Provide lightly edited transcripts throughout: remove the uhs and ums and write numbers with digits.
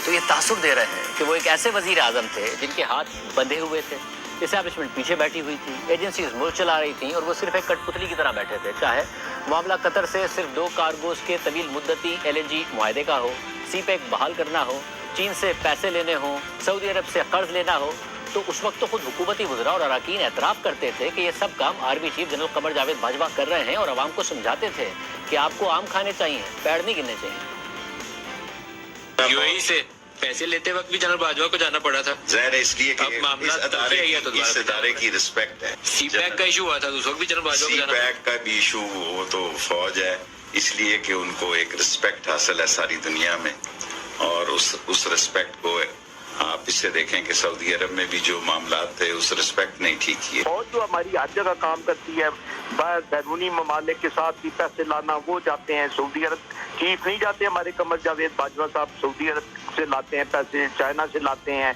تو یہ تاثر دے رہے ہیں کہ وہ ایک ایسے وزیر اعظم تھے جن کے ہاتھ بندھے ہوئے تھے، اسٹیبلشمنٹ پیچھے بیٹھی ہوئی تھی، ایجنسیز ملک چلا رہی تھیں اور وہ صرف ایک کٹ پتلی کی طرح بیٹھے تھے. چاہے معاملہ قطر سے صرف 2 کارگوز کے طویل مدتی LNG معاہدے کا ہو، سی پیک بحال کرنا ہو، چین سے پیسے لینے ہوں، سعودی عرب سے قرض لینا ہو، تو اس وقت تو خود حکومتی وزراء اور اراکین اعتراف کرتے تھے کہ یہ سب کام army chief general Qamar Javed Bajwa کر رہے ہیں، اور عوام کو سمجھاتے تھے کہ آپ کو آم کھانے چاہیے، پیڑ نہیں گرنے چاہیے. UAE سے پیسے لیتے وقت بھی جنرل باجوہ کو جانا پڑا تھا. ظاہر ہے اس لیے کہ اب معاملات اس ادارے کی رسپیکٹ ہے. سی پیک کا ایشو ہوا تھا اس وقت بھی جنرل باجوہ کو سی جانا پڑا. پیک کا بھی ایشو، وہ تو فوج ہے، اس لیے کہ ان کو ایک رسپیکٹ حاصل ہے ساری دنیا میں، اور اس رسپیکٹ کو آپ اس سے دیکھیں کہ سعودی عرب میں بھی جو معاملات تھے اس رسپیکٹ نہیں ٹھیک کیے. فوج جو ہماری ہر جگہ کام کرتی ہے، بیرونی ممالک کے ساتھ بھی پیسے لانا، وہ جاتے ہیں سعودی عرب. چیف نہیں جاتے ہمارے قمر جاوید باجوہ صاحب، سعودی عرب سے لاتے ہیں پیسے، چائنا سے لاتے ہیں،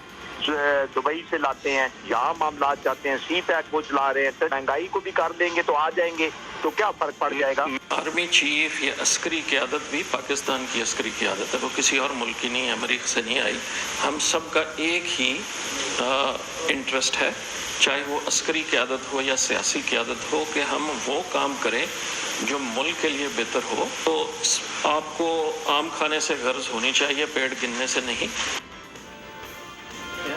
دبئی سے لاتے ہیں، یہاں معاملات جاتے ہیں. سی پیک وہ چلا رہے ہیں، تو مہنگائی کو بھی کر دیں گے تو آ جائیں گے تو کیا فرق پڑ جائے گا. آرمی چیف یا عسکری قیادت بھی پاکستان کی عسکری قیادت ہے، وہ کسی اور ملک کی نہیں ہے، مریخ سے نہیں آئی. ہم سب کا ایک ہی انٹرسٹ ہے، چاہے وہ عسکری قیادت ہو یا سیاسی قیادت ہو، کہ ہم وہ کام کریں جو ملک کے لیے بہتر ہو. تو آپ کو آم کھانے سے غرض ہونی چاہیے، پیڑ گننے سے نہیں.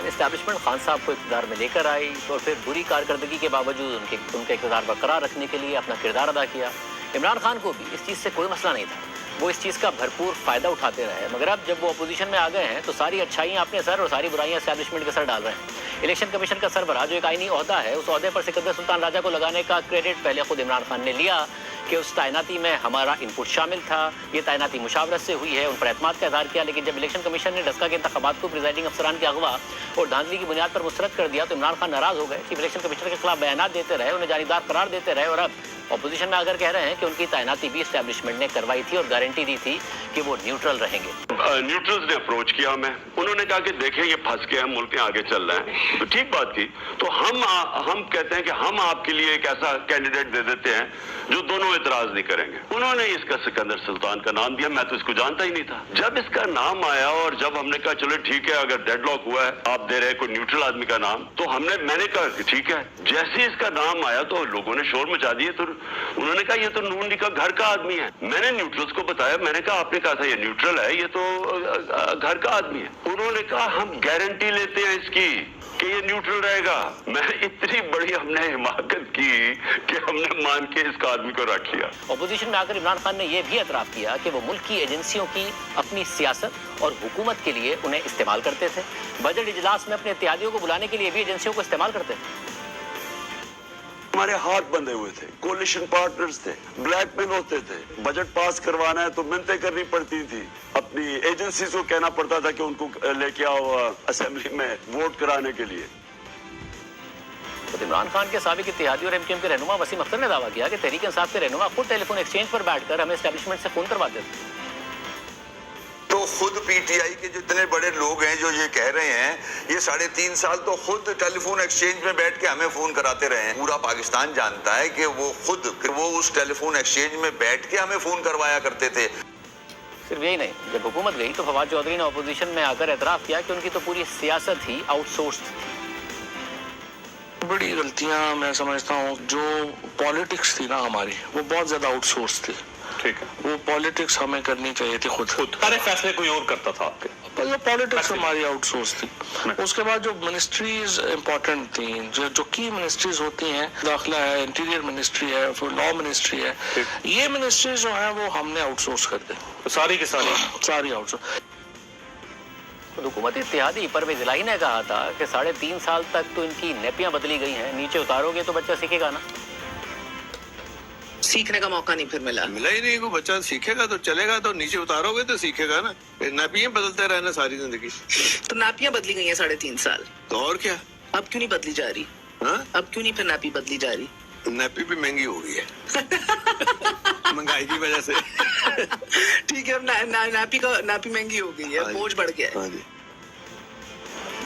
اسٹیبلشمنٹ خان صاحب کو اقتدار میں لے کر آئی اور پھر بری کارکردگی کے باوجود ان کے اقتدار برقرار رکھنے کے لیے اپنا کردار ادا کیا. عمران خان کو بھی اس چیز سے کوئی مسئلہ نہیں تھا، وہ اس چیز کا بھرپور فائدہ اٹھاتے رہے. مگر اب جب وہ اپوزیشن میں آ گئے ہیں تو ساری اچھائیاں اپنے سر اور ساری برائیاں اسٹیبلشمنٹ کے سر ڈال رہے ہیں. الیکشن کمیشن کا سربراہ جو ایک آئینی عہدہ ہے، اس عہدے پر سکندر سلطان راجہ کو لگانے کا کریڈٹ پہلے خود عمران خان نے لیا کہ اس تعیناتی میں ہمارا انپٹ شامل تھا، یہ تعیناتی مشاورت سے ہوئی ہے، ان پر اعتماد کا اظہار کیا. لیکن جب الیکشن کمیشن نے ڈسکا کے انتخابات کو پریزائڈنگ افسران کے اغوا اور دھاندلی کی بنیاد پر مسترد کر دیا تو عمران خان ناراض ہو گئے. چیف الیکشن کمیشنر کے خلاف بیانات دیتے رہے، انہیں جانبدار قرار دیتے رہے، اور اب اپوزیشن میں آ کر کہہ رہے ہیں کہ ان کی تعیناتی بھی اسٹیبلشمنٹ نے کروائی تھی اور گارنٹی دی تھی کہ وہ نیوٹرل رہیں گے. نیوٹرلز نے اپروچ کیا ہمیں، انہوں نے کہا کہ دیکھیں یہ پھنس گئے ہیں، ملک میں آگے چل رہے ہیں، تو ٹھیک بات کی. تو ہم کہتے ہیں کہ ہم آپ کے لیے ایک ایسا کینڈیڈیٹ دے دیتے ہیں جو دونوں اعتراض نہیں کریں گے. انہوں نے اس کا سکندر سلطان کا نام دیا، میں تو اس کو جانتا ہی نہیں تھا. جب اس کا نام آیا اور جب ہم نے کہا چلو ٹھیک ہے، اگر ڈیڈ لاک ہوا ہے، آپ دے رہے کوئی نیوٹرل آدمی کا نام، تو میں نے کہا کہ ٹھیک ہے. جیسے اس کا نام آیا تو لوگوں نے شور مچا دیے. تو انہوں نے کہا یہ تو نون لیگ کا گھر کا آدمی ہے. میں نے نیوٹرلز کو بتایا، میں نے کہا آپ نے کہا تھا یہ نیوٹرل ہے، یہ تو گھر کا آدمی ہے. انہوں نے کہا ہم گارنٹی لیتے ہیں اس کی کہ یہ نیوٹرل رہے گا. میں اتنی بڑی ہم نے حماقت کی کہ ہم نے مان کے اس کا آدمی کو رکھ لیا. اپوزیشن میں آ کر عمران خان نے یہ بھی اعتراف کیا کہ وہ ملک کی ایجنسیوں کی اپنی سیاست اور حکومت کے لیے انہیں استعمال کرتے تھے. بجٹ اجلاس میں اپنے اتحادیوں کو بلانے کے لیے بھی ایجنسیوں کو استعمال کرتے تھے. ہمارے ہاتھ بندھے ہوئے تھے، کولیشن پارٹنرز تھے، بلیک میل ہوتے تھے. بجٹ پاس کروانا ہے تو منتیں کرنی پڑتی تھی، اپنی ایجنسیز کو کہنا پڑتا تھا کہ ان کو لے کے آؤ اسمبلی میں ووٹ کرانے کے لیے. خود عمران خان کے سابق اتحادی اور ایم کیو ایم کے رہنما وسیم اختر نے دعویٰ کیا کہ تحریک انصاف کے رہنما خود ٹیلی فون ایکسچینج پر بیٹھ کر ہمیں اسٹیبلشمنٹ سے فون کرواتے تھے. تو خود پی ٹی آئی کے جتنے بڑے لوگ ہیں جو یہ کہہ رہے ہیں، یہ 3.5 سال تو خود ٹیلی فون ایکسچینج میں بیٹھ کے ہمیں فون کراتے رہے ہیں. پورا پاکستان جانتا ہے کہ وہ اس ٹیلی فون ایکسچینج میں بیٹھ کے ہمیں فون کروایا کرتے تھے. صرف یہی نہیں، جب حکومت گئی تو فواد چودھری نے اپوزیشن میں آ کر اعتراف کیا کہ ان کی تو پوری سیاست ہی آؤٹ سورس تھی. بڑی غلطیاں میں سمجھتا ہوں، جو پالیٹکس تھی نا ہماری، وہ بہت زیادہ آؤٹ سورس تھی. ٹھیک ہے، وہ پالیٹکس ہمیں کرنی چاہیے تھی خود. سارے فیصلے کوئی اور کرتا تھا. پالیٹکس ہماری آؤٹ سورس تھی. اس کے بعد جو منسٹریز امپورٹنٹ تھیں، جو کی منسٹریز ہوتی ہیں، داخلہ ہے، انٹیریئر منسٹری ہے، پھر لا منسٹری ہے، یہ منسٹریز جو ہیں وہ ہم نے آؤٹ سورس کر دی. ساری کی ساری آؤٹ سورس. حکومت اتحادی پرویز الہی نے کہا تھا کہ 3.5 سال تک تو ان کی نیپیاں بدلی گئی ہیں، نیچے اتارو گے تو بچہ سیکھے گا نا. سیکھنے کا موقع نہیں پھر ملا ہی نہیں. کو بچہ سیکھے گا تو چلے گا، تو نیچے اتارو گے تو سیکھے گا نا. نیپیاں بدلتے رہنا ساری زندگی. تو ناپیاں بدلی گئی ہیں 3.5 سال، تو اور کیا. اب کیوں نہیں بدلی جا رہی؟ اب کیوں نہیں پھر ناپی بدلی جا رہی؟ نیپی بھی مہنگی ہو گئی ہے مہنگائی کی وجہ سے. ٹھیک ہے، اب ناپی مہنگی ہو گئی ہے، بوجھ بڑھ گیا ہے.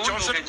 64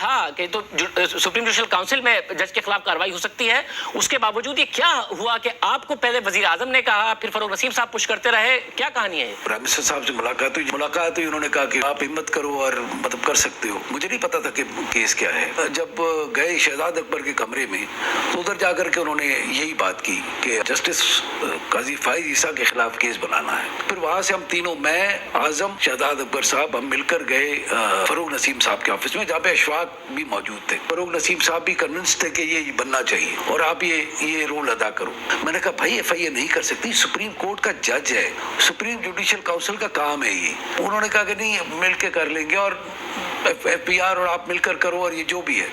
تھا کہ تو سپریم جوڈیشل کاؤنسل میں جج کے خلاف کارروائی ہو سکتی ہے، اس کے باوجود یہ کیا ہوا کہ آپ کو پہلے وزیر اعظم نے کہا، پھر فروغ نسیم صاحب پش کرتے رہے، کیا کہانی ہے؟ پرائم منسٹر صاحب سے ملاقات ہوئی، انہوں نے کہا کہ آپ ہمت کرو اور مطلب کر سکتے ہو. مجھے نہیں پتا تھا کہ کیس کیا ہے. جب گئے شہزاد اکبر کے کمرے میں تو ادھر جا کر کے انہوں نے یہی بات کی کہ جسٹس قاضی فائز عیسیٰ کے خلاف کیس بنانا ہے. پھر وہاں سے ہم تینوں، میں، اعظم، شہزاد اکبر صاحب، ہم مل کر گئے فروغ نسیم صاحب کے آفس میں، جہاں پہ اشفاق بھی موجود تھے. فروغ نسیم صاحب بھی کنونس تھے کہ یہ بننا چاہیے اور آپ یہ رول ادا کرو. میں نے کہا بھائی ایف آئی اے نہیں کر سکتی، سپریم کورٹ کا جج ہے، سپریم جوڈیشل کاؤنسل کا کام ہے یہ. انہوں نے کہا کہ نہیں، مل کے کر لیں گے اور ایف پی آر اور آپ مل کر کرو اور یہ جو بھی ہے.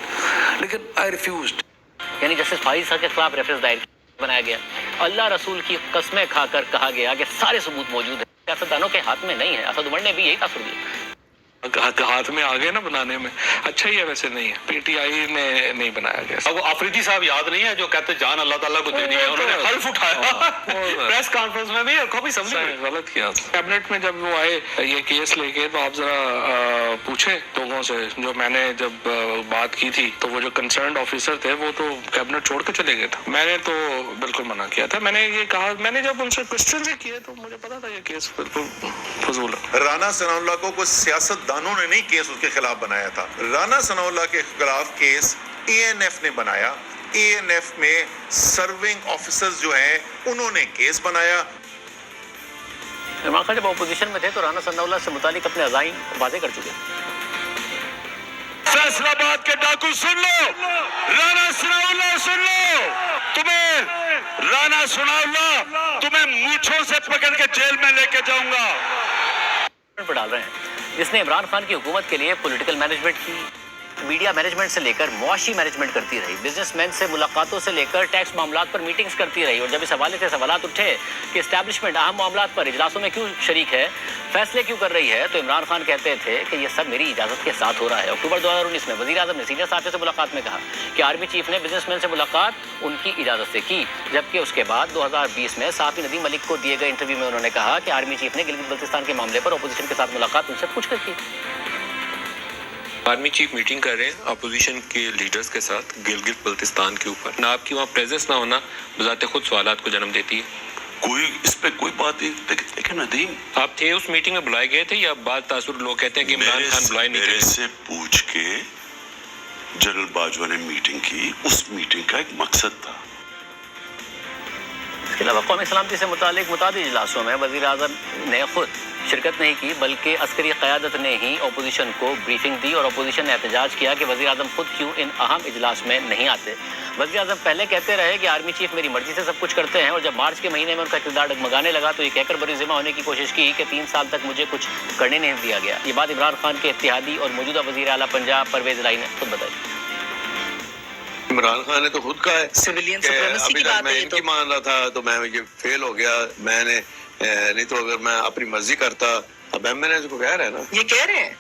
لیکن آئی ریفیوزڈ. یعنی جسٹس فائز صاحب کے خلاف ریفرنس دائر بنایا گیا. اللہ رسول کی قسمیں کھا کر کہا گیا کہ سارے ثبوت موجود ہیں، سیاستدانوں کے ہاتھ میں نہیں ہے. اسد عمر نے بھی یہی تاثر دیا. ہاتھ میں آگے نا بنانے میں. اچھا ہی ہے، ویسے نہیں ہے، پی ٹی آئی نے نہیں بنایا گیا. اب وہ آفریدی صاحب یاد نہیں ہے جو کہتے جان اللہ تعالیٰ کو دینی ہے، انہوں نے حلف اٹھایا پریس کانفرنس میں بھی. غلط کیا. کیبنٹ میں جب وہ آئے یہ کیس لے کے تو آپ ذرا پوچھیں لوگوں سے، جو میں نے جب بات کی تھی تو وہ جو کنسرنڈ آفیسر تھے وہ تو کیبنٹ چھوڑ کے چلے گئے تھے. میں نے تو بالکل منع کیا تھا. میں نے یہ کہا، میں نے جب ان سے کوشچن کیے تو مجھے پتا تھا یہ کیس بالکل فضول ہے. رانا ثناء اللہ کو کوئی سیاست دانوں نے نہیں کیس اس کے خلاف بنایا تھا. رانا ثناء اللہ کے خلاف کیس اے این ایف نے بنایا. اے این ایف میں سرونگ آفیسرز جو ہیں انہوں نے کیس بنایا. عمران خان جب اپوزیشن میں تھے تو رانا ثناء اللہ سے متعلق اپنے عزائم واضح کر چکے. فیصل آباد کے ڈاکو سن لو، رانا ثناء اللہ سن لو، تمہیں رانا ثناء اللہ تمہیں مونچھوں سے پکڑ کے جیل میں لے کے جاؤں گا. ڈال رہے ہیں جس نے عمران خان کی حکومت کے لیے پولیٹیکل مینجمنٹ کی، میڈیا مینجمنٹ سے لے کر معاشی مینجمنٹ کرتی رہی، بزنس مین سے ملاقاتوں سے لے کر ٹیکس معاملات پر میٹنگز کرتی رہی. اور جب اس حوالے سے سوالات اٹھے کہ اسٹیبلشمنٹ اہم معاملات پر اجلاسوں میں کیوں شریک ہے، فیصلے کیوں کر رہی ہے، تو عمران خان کہتے تھے کہ یہ سب میری اجازت کے ساتھ ہو رہا ہے. اکتوبر 2019 میں وزیر اعظم نے سینئر صحافیوں سے ملاقات میں کہا کہ آرمی چیف نے بزنس مین سے ملاقات ان کی اجازت سے کی، جبکہ اس کے بعد 2020 میں صحافی ندیم ملک کو دیے گئے انٹرویو میں انہوں نے کہا کہ آرمی چیف نے گلگت بلتستان کے معاملے پر اپوزیشن کے ساتھ ملاقات ان سے پوچھ کر کی. آرمی چیف میٹنگ کر رہے ہیں اپوزیشن کے لیڈرز کے ساتھ گلگت بلتستان کے اوپر. نہ آپ کی وہاں پریزنس نہ ہونا بذات خود سوالات کو جنم دیتی ہے. کوئی اس پہ کوئی بات نہیں. لیکن ندیم، آپ تھے اس میٹنگ میں، بلائے گئے تھے یا بعد تاثر لوگ کہتے ہیں کہ عمران خان بلائے نہیں میرے تھے؟ سے پوچھ کے جنرل باجوہ نے میٹنگ کی. اس میٹنگ کا ایک مقصد تھا. اس کے علاوہ قومی سلامتی سے متعلق متعدد اجلاسوں میں وزیر اعظم نے خود شرکت نہیں کی، بلکہ عسکری قیادت نے ہی اپوزیشن کو بریفنگ دی اور اپوزیشن نے احتجاج کیا کہ وزیر اعظم خود کیوں ان اہم اجلاس میں نہیں آتے. وزیر اعظم پہلے کہتے رہے کہ آرمی چیف میری مرضی سے سب کچھ کرتے ہیں، اور جب مارچ کے مہینے میں ان کا کردار ڈگمگانے لگا تو یہ کہہ کر بری ذمہ ہونے کی کوشش کی کہ 3 سال تک مجھے کچھ کرنے نہیں دیا گیا. یہ بات عمران خان کے اتحادی اور موجودہ وزیر اعلیٰ پنجاب پرویز الہی نے خود بتائی. عمران خان نے تو خود کہا ہے سویلین کہ سپریمیسی ابھی کی تک بات میں ہے. ان کی مان رہا تھا تو میں یہ فیل ہو گیا. میں نے نہیں تو اگر میں اپنی مرضی کرتا. اب ایم این اے کو کہہ رہے ہیں نا، یہ کہہ رہے ہیں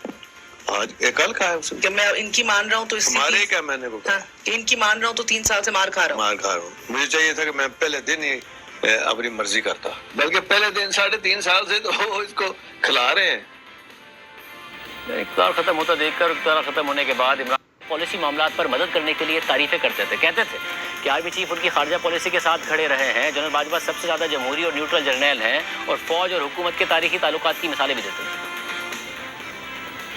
آج کل کہا ہے اس نے کہ میں ان کی مان رہا ہوں تو اس سے ہمارے کیا میں نے کو کہا کہ ان کی مان رہا ہوں تو 3 سال سے مار کھا رہا ہوں. مجھے چاہیے تھا کہ میں پہلے دن ہی اپنی مرضی کرتا، بلکہ پہلے دن 3.5 سال سے تو اس کو کھلا رہے ہیں. اقتدار ختم ہوتا دیکھ کر اقتدار ختم ہونے کے بعد عمران پالیسی معاملات پر مدد کرنے کے لیے تعریفیں کرتے تھے. کہتے تھے کہ آرمی چیف ان کی خارجہ پالیسی کے ساتھ کھڑے رہے ہیں. جنرل باجوہ سب سے زیادہ جمہوری اور نیوٹرل جرنیل ہیں اور فوج اور حکومت کے تاریخی تعلقات کی مثالیں بھی دیتے تھے.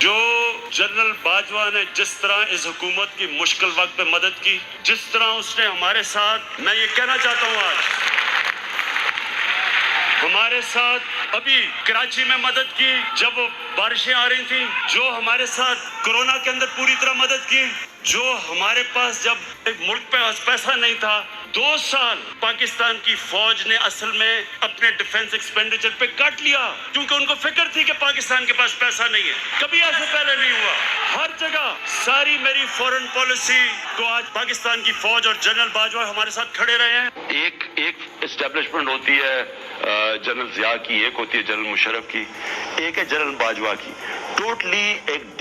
جو جنرل باجوہ نے جس طرح اس حکومت کی مشکل وقت پہ مدد کی، جس طرح اس نے ہمارے ساتھ، میں یہ کہنا چاہتا ہوں آج ہمارے ساتھ ابھی کراچی میں مدد کی جب بارشیں آ رہی تھیں، جو ہمارے ساتھ کورونا کے اندر پوری طرح مدد کی، جو ہمارے پاس جب ایک ملک پہ پیسہ نہیں تھا. 2 سال پاکستان کی فوج نے اصل میں اپنے ڈیفنس ایکسپینڈیچر پہ کاٹ لیا کیونکہ ان کو فکر تھی کہ پاکستان کے پاس پیسہ نہیں ہے. کبھی ایسے پہلے نہیں ہوا. ہر جگہ ساری میری فورن پالیسی کو آج پاکستان کی فوج اور جنرل باجوہ ہمارے ساتھ کھڑے رہے ہیں. ایک اسٹیبلشمنٹ ہوتی ہے جنرل ضیاء کی، ایک ہوتی ہے جنرل مشرف کی، ایک ہے جنرل باجوہ کی. ٹوٹلی ایک